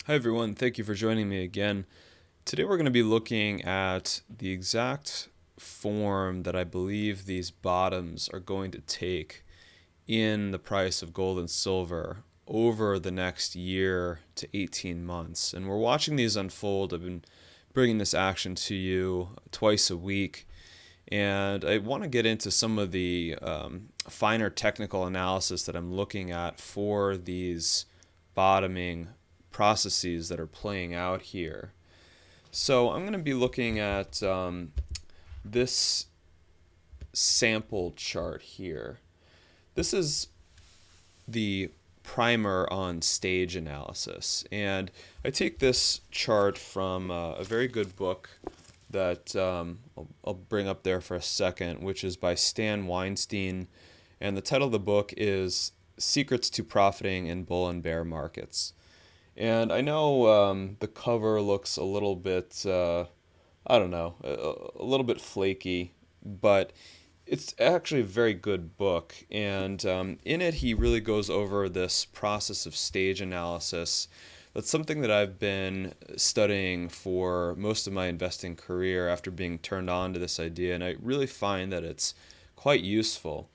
Hi everyone, thank you for joining me again. Today we're going to be looking at the exact form that I believe these bottoms are going to take in the price of gold and silver over the next year to 18 months. And we're watching these unfold. I've been bringing this action to you twice a week. And I want to get into some of the finer technical analysis that I'm looking at for these bottoming processes that are playing out here. So I'm going to be looking at this sample chart here. This is the primer on stage analysis. And I take this chart from a very good book that I'll bring up there for a second, which is by Stan Weinstein. And the title of the book is Secrets to Profiting in Bull and Bear Markets. And I know the cover looks a little bit, I don't know, a little bit flaky, but it's actually a very good book. And in it, he really goes over this process of stage analysis. That's something that I've been studying for most of my investing career after being turned on to this idea, and I really find that it's quite useful.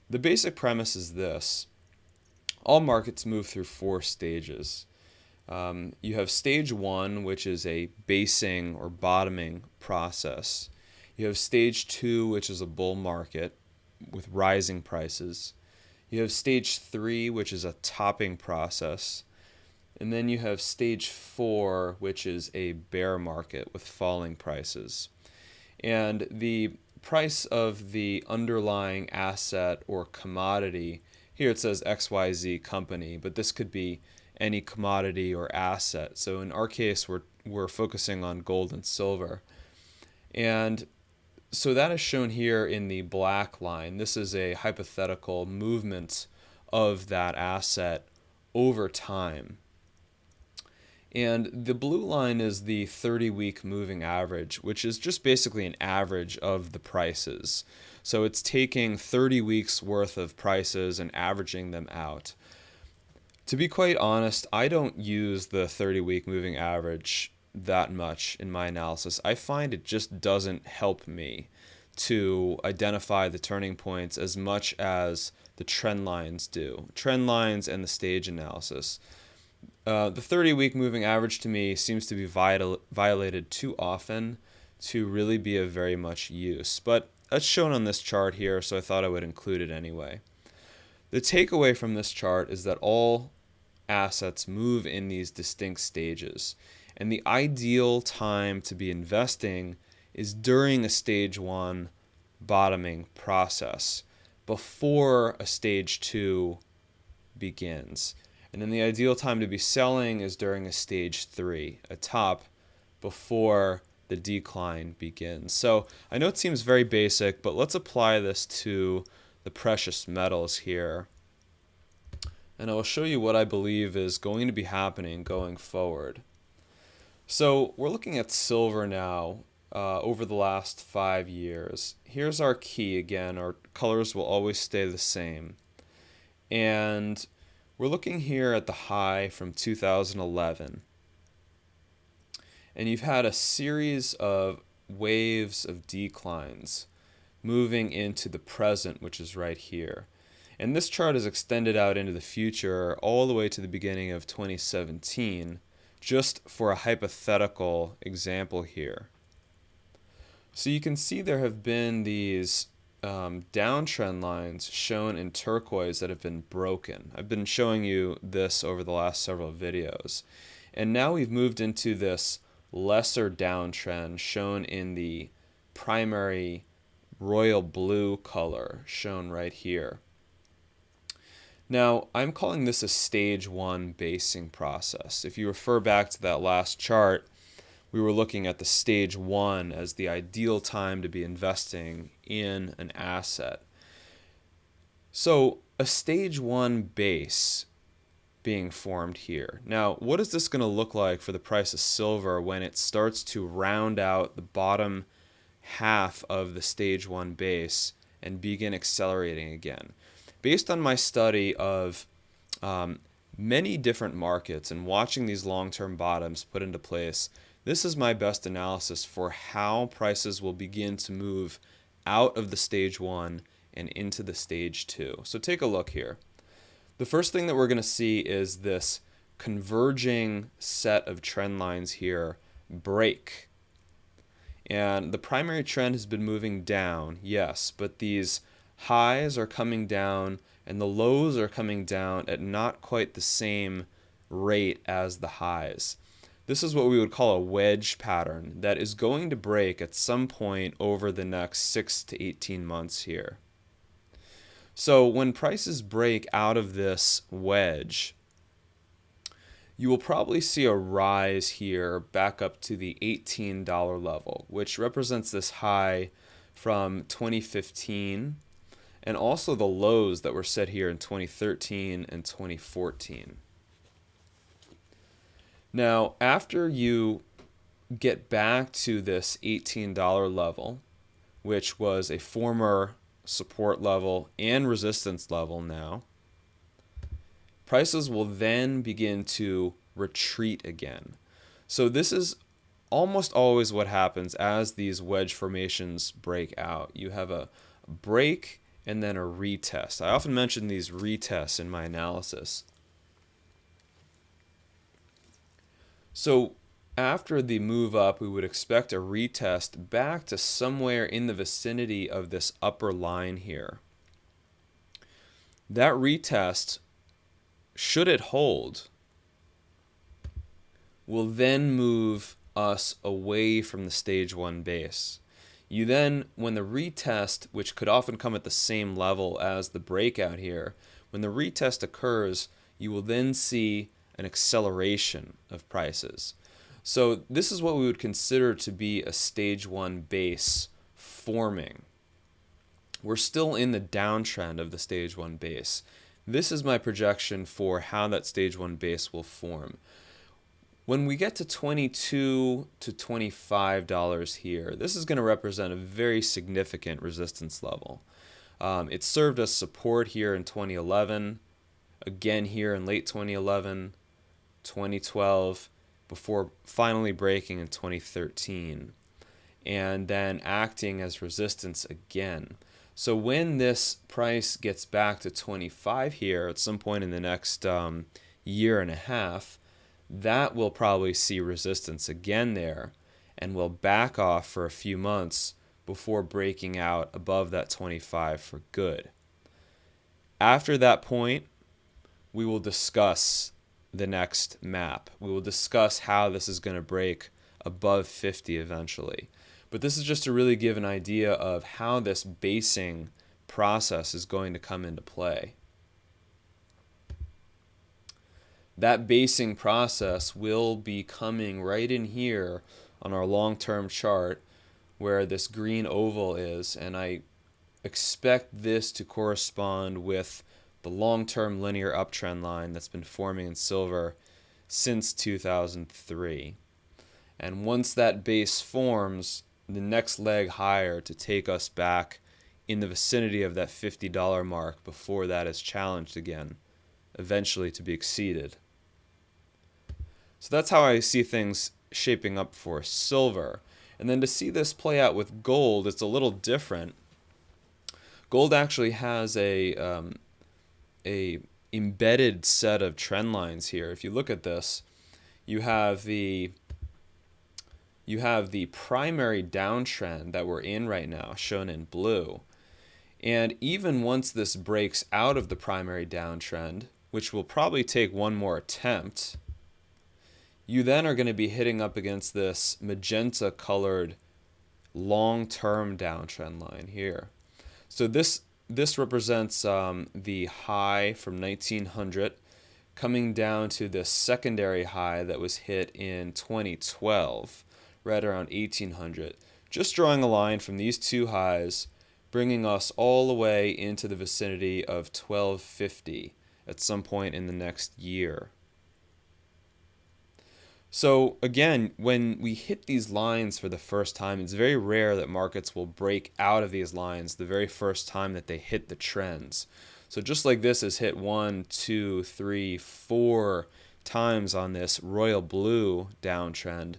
The basic premise is this: all markets move through four stages. You have stage one, which is a basing or bottoming process. You have stage two, which is a bull market with rising prices. You have stage three, which is a topping process. And then you have stage four, which is a bear market with falling prices. And the price of the underlying asset or commodity, here it says XYZ company, but this could be any commodity or asset. So in our case, we're focusing on gold and silver. And so that is shown here in the black line. This is a hypothetical movement of that asset over time. And the blue line is the 30-week moving average, which is just basically an average of the prices. So it's taking 30 weeks worth of prices and averaging them out. To be quite honest, I don't use the 30-week moving average that much in my analysis. I find it just doesn't help me to identify the turning points as much as the trend lines do. Trend lines and the stage analysis. The 30-week moving average to me seems to be violated too often to really be of very much use. But that's shown on this chart here, so I thought I would include it anyway. The takeaway from this chart is that all assets move in these distinct stages. And the ideal time to be investing is during a stage one bottoming process, before a stage two begins. And then the ideal time to be selling is during a stage three, a top, before the decline begins. So I know it seems very basic, but let's apply this to the precious metals here. And I will show you what I believe is going to be happening going forward. So we're looking at silver now over the last 5 years. Here's our key again. Our colors will always stay the same. And we're looking here at the high from 2011. And you've had a series of waves of declines moving into the present, which is right here. And this chart is extended out into the future all the way to the beginning of 2017, just for a hypothetical example here. So you can see there have been these downtrend lines shown in turquoise that have been broken. I've been showing you this over the last several videos. And now we've moved into this lesser downtrend shown in the primary royal blue color shown right here. Now, I'm calling this a stage one basing process. If you refer back to that last chart, we were looking at the stage one as the ideal time to be investing in an asset. So a stage one base being formed here. Now, what is this going to look like for the price of silver when it starts to round out the bottom half of the stage one base and begin accelerating again? Based on my study of many different markets and watching these long-term bottoms put into place, this is my best analysis for how prices will begin to move out of the stage one and into the stage two. So take a look here. The first thing that we're going to see is this converging set of trend lines here break. And the primary trend has been moving down, yes, but these highs are coming down and the lows are coming down at not quite the same rate as the highs. This is what we would call a wedge pattern that is going to break at some point over the next 6 to 18 months here. So when prices break out of this wedge, you will probably see a rise here back up to the $18 level, which represents this high from 2015 and also the lows that were set here in 2013 and 2014. Now, after you get back to this $18 level, which was a former support level and resistance level now, prices will then begin to retreat again. So this is almost always what happens as these wedge formations break out. You have a break and then a retest. I often mention these retests in my analysis. So after the move up, we would expect a retest back to somewhere in the vicinity of this upper line here. That retest, should it hold, will then move us away from the stage one base. You then, when the retest, which could often come at the same level as the breakout here, when the retest occurs, you will then see an acceleration of prices. So this is what we would consider to be a stage one base forming. We're still in the downtrend of the stage one base. This is my projection for how that stage one base will form. When we get to $22 to $25 here, this is going to represent a very significant resistance level. It served as support here in 2011, again here in late 2011, 2012, before finally breaking in 2013, and then acting as resistance again. So when this price gets back to 25 here at some point in the next year and a half, that will probably see resistance again there and will back off for a few months before breaking out above that 25 for good. After that point, we will discuss the next map. We will discuss how this is going to break above 50 eventually. But this is just to really give an idea of how this basing process is going to come into play. That basing process will be coming right in here on our long-term chart where this green oval is, and I expect this to correspond with the long-term linear uptrend line that's been forming in silver since 2003. And once that base forms, the next leg higher to take us back in the vicinity of that $50 mark before that is challenged again, eventually to be exceeded. So that's how I see things shaping up for silver. And then to see this play out with gold, it's a little different. Gold actually has a embedded set of trend lines here. If you look at this, you have the primary downtrend that we're in right now, shown in blue. And even once this breaks out of the primary downtrend, which will probably take one more attempt, you then are going to be hitting up against this magenta colored long-term downtrend line here. So this represents the high from 1900 coming down to this secondary high that was hit in 2012, right around 1800. Just drawing a line from these two highs, bringing us all the way into the vicinity of 1250 at some point in the next year. So again, when we hit these lines for the first time, it's very rare that markets will break out of these lines the very first time that they hit the trends. So just like this has hit 1, 2, 3, 4 times on this royal blue downtrend,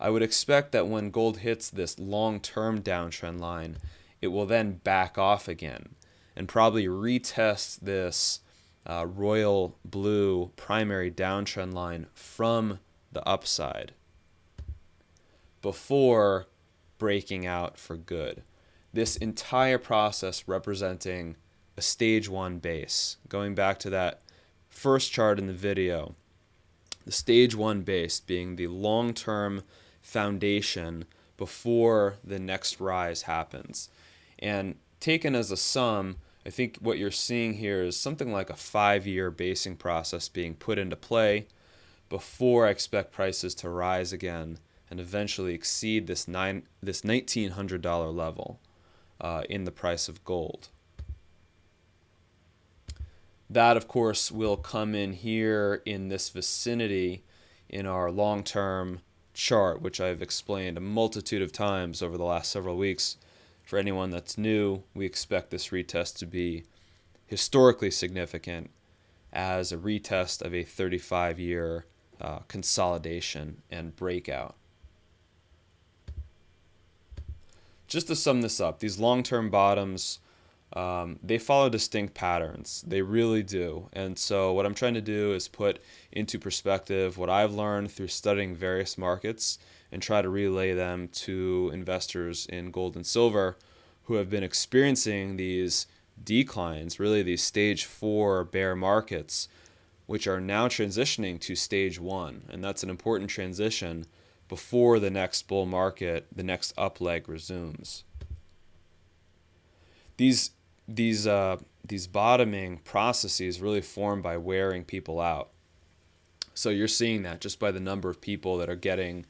I would expect that when gold hits this long-term downtrend line, it will then back off again and probably retest this royal blue primary downtrend line from the upside before breaking out for good. This entire process representing a stage 1 base. Going back to that first chart in the video, the stage 1 base being the long-term foundation before the next rise happens. And taken as a sum, I think what you're seeing here is something like a 5-year basing process being put into play before I expect prices to rise again and eventually exceed this $1,900 level in the price of gold. That, of course, will come in here in this vicinity in our long-term chart, which I've explained a multitude of times over the last several weeks. For anyone that's new, we expect this retest to be historically significant as a retest of a 35-year consolidation and breakout. Just to sum this up, these long-term bottoms, they follow distinct patterns. They really do. And so what I'm trying to do is put into perspective what I've learned through studying various markets and try to relay them to investors in gold and silver who have been experiencing these declines, really these stage 4 bear markets, which are now transitioning to stage 1. And that's an important transition before the next bull market, the next up leg resumes. These bottoming processes really form by wearing people out. So you're seeing that just by the number of people that are getting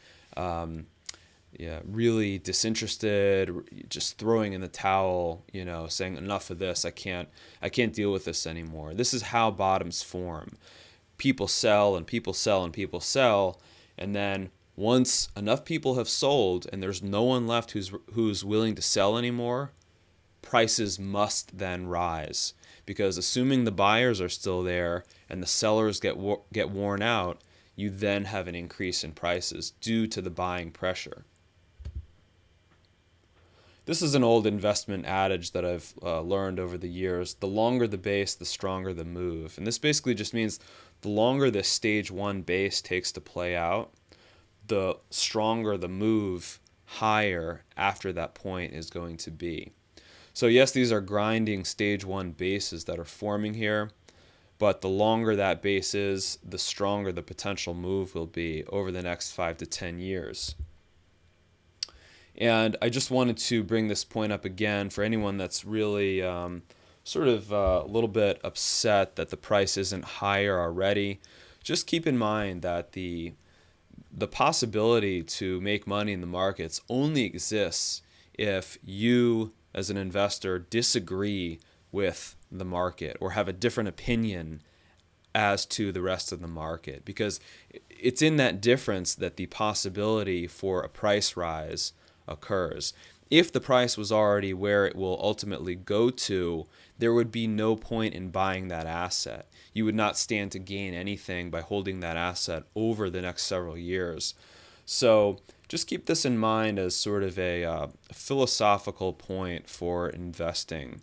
really disinterested, just throwing in the towel, saying enough of this, I can't deal with this anymore. This is how bottoms form. People sell and people sell and people sell, and then once enough people have sold and there's no one left who's willing to sell anymore, prices must then rise, because assuming the buyers are still there and the sellers get worn out, you then have an increase in prices due to the buying pressure. This is an old investment adage that I've learned over the years. The longer the base, the stronger the move. And this basically just means the longer this stage 1 base takes to play out, the stronger the move higher after that point is going to be. So yes, these are grinding stage 1 bases that are forming here, but the longer that base is, the stronger the potential move will be over the next 5 to 10 years. And I just wanted to bring this point up again for anyone that's really sort of a little bit upset that the price isn't higher already. Just keep in mind that the possibility to make money in the markets only exists if you, as an investor, disagree with the market or have a different opinion as to the rest of the market, because it's in that difference that the possibility for a price rise occurs. If the price was already where it will ultimately go to, there would be no point in buying that asset. You would not stand to gain anything by holding that asset over the next several years. So just keep this in mind as sort of a philosophical point for investing.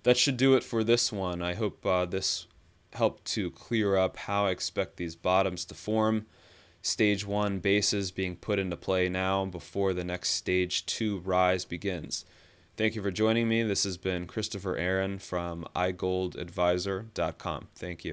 That should do it for this one. I hope this helped to clear up how I expect these bottoms to form. Stage 1 bases being put into play now before the next stage 2 rise begins. Thank you for joining me. This has been Christopher Aaron from iGoldAdvisor.com. Thank you.